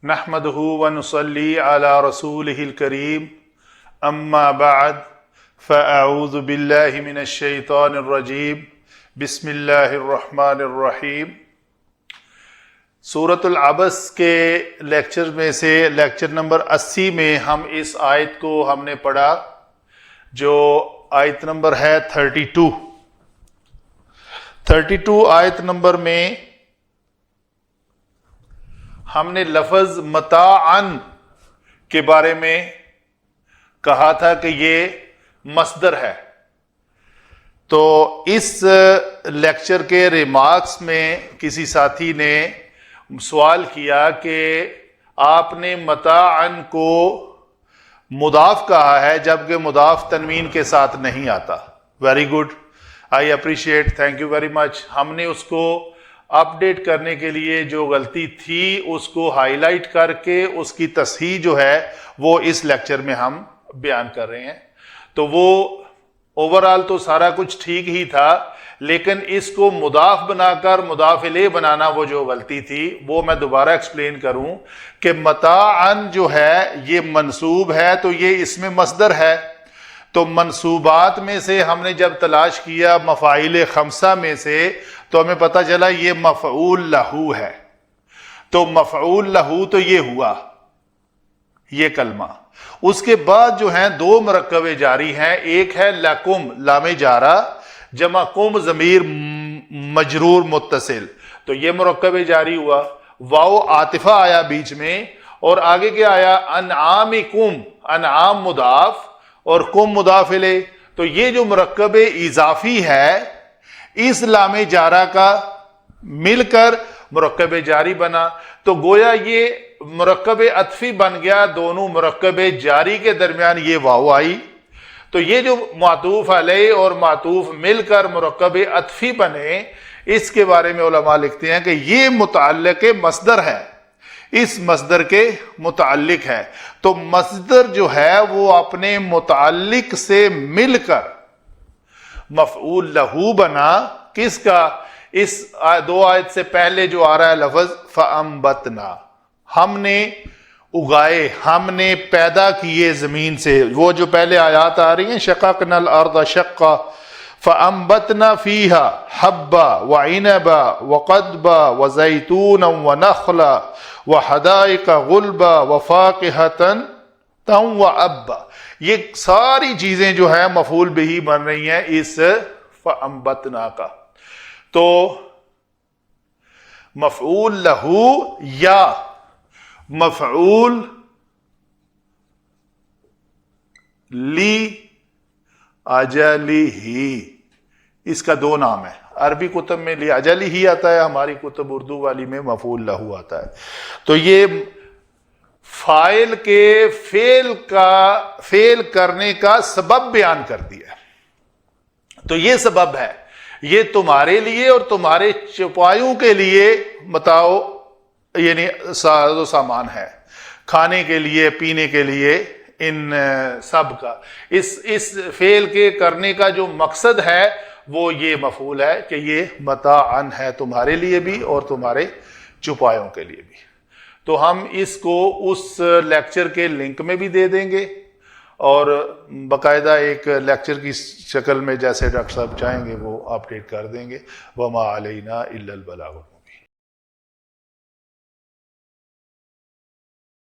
نحمده ونصلي على رسوله الكريم اما بعد فاعوذ بالله من الشیطان الرجیم بسم اللہ الرحمن الرحیم۔ سورۃ العبس کے لیکچر میں سے لیکچر نمبر 80 میں ہم اس آیت کو ہم نے پڑھا جو آیت نمبر ہے 32 آیت نمبر میں ہم نے لفظ متاعن کے بارے میں کہا تھا کہ یہ مصدر ہے۔ تو اس لیکچر کے ریمارکس میں کسی ساتھی نے سوال کیا کہ آپ نے متاعن کو مضاف کہا ہے جبکہ مضاف تنوین کے ساتھ نہیں آتا۔ Very good, I appreciate, thank you very much. ہم نے اس کو اپڈیٹ کرنے کے لیے جو غلطی تھی اس کو ہائی لائٹ کر کے اس کی تصحیح جو ہے وہ اس لیکچر میں ہم بیان کر رہے ہیں۔ تو وہ اوورآل تو سارا کچھ ٹھیک ہی تھا، لیکن اس کو مضاف بنا کر مضاف الیہ بنانا وہ جو غلطی تھی وہ میں دوبارہ ایکسپلین کروں کہ متاعن جو ہے یہ منصوب ہے تو یہ اس میں مصدر ہے۔ تو منصوبات میں سے ہم نے جب تلاش کیا مفاعیل خمسہ میں سے تو ہمیں پتہ چلا یہ مفعول لہو ہے۔ تو مفعول لہو تو یہ ہوا یہ کلمہ۔ اس کے بعد جو ہیں دو مرکب جاری ہیں، ایک ہے لکم لام جارہ جمع کم ضمیر مجرور متصل، تو یہ مرکب جاری ہوا۔ واو عاطفہ آیا بیچ میں اور آگے کیا آیا؟ انعامکم، انعام مضاف اور کم مضاف الیہ۔ تو یہ جو مرکب اضافی ہے اس لام جارہ کا مل کر مرکب جاری بنا، تو گویا یہ مرکب عطفی بن گیا، دونوں مرکب جاری کے درمیان یہ واو آئی۔ تو یہ جو معطوف علیہ اور معطوف مل کر مرکب عطفی بنے، اس کے بارے میں علماء لکھتے ہیں کہ یہ متعلق مصدر ہے، اس مصدر کے متعلق ہے۔ تو مصدر جو ہے وہ اپنے متعلق سے مل کر مفعول لہو بنا، کس کا؟ اس دو آیت سے پہلے جو آ رہا ہے لفظ فَأَنبَتْنَا، ہم نے اگائے، ہم نے پیدا کیے زمین سے۔ وہ جو پہلے آیات آ رہی ہیں شَقَقْنَا الْأَرْضَ شَقًّا فَأَنبَتْنَا فِيهَا حَبًّا وَعِنَبًا وَقَضْبًا وَزَيْتُونًا وَنَخْلًا وَحَدَائِقَ غُلْبًا وَفَاكِهَةً وَأَبًّا، یہ ساری چیزیں جو ہیں مفعول بہ بن رہی ہیں اس فَأَنبَتْنَا کا۔ تو مفعول لہو یا مفعول لی اجلہ، اس کا دو نام ہے۔ عربی کتب میں لی اجلہ ہی آتا ہے، ہماری کتب اردو والی میں مفعول لہو آتا ہے۔ تو یہ فاعل کے فعل کرنے کا سبب بیان کر دیا ہے۔ تو یہ سبب ہے، یہ تمہارے لیے اور تمہارے چوپایوں کے لیے متاع یعنی ساز و سامان ہے، کھانے کے لیے، پینے کے لیے، ان سب کا۔ اس فعل کے کرنے کا جو مقصد ہے وہ یہ مفعول ہے کہ یہ متاعن ہے تمہارے لیے بھی اور تمہارے چوپایوں کے لیے بھی۔ تو ہم اس کو اس لیکچر کے لنک میں بھی دے دیں گے اور باقاعدہ ایک لیکچر کی شکل میں جیسے ڈاکٹر صاحب چاہیں گے وہ اپڈیٹ کر دیں گے۔ وما علینا الا البلاغ۔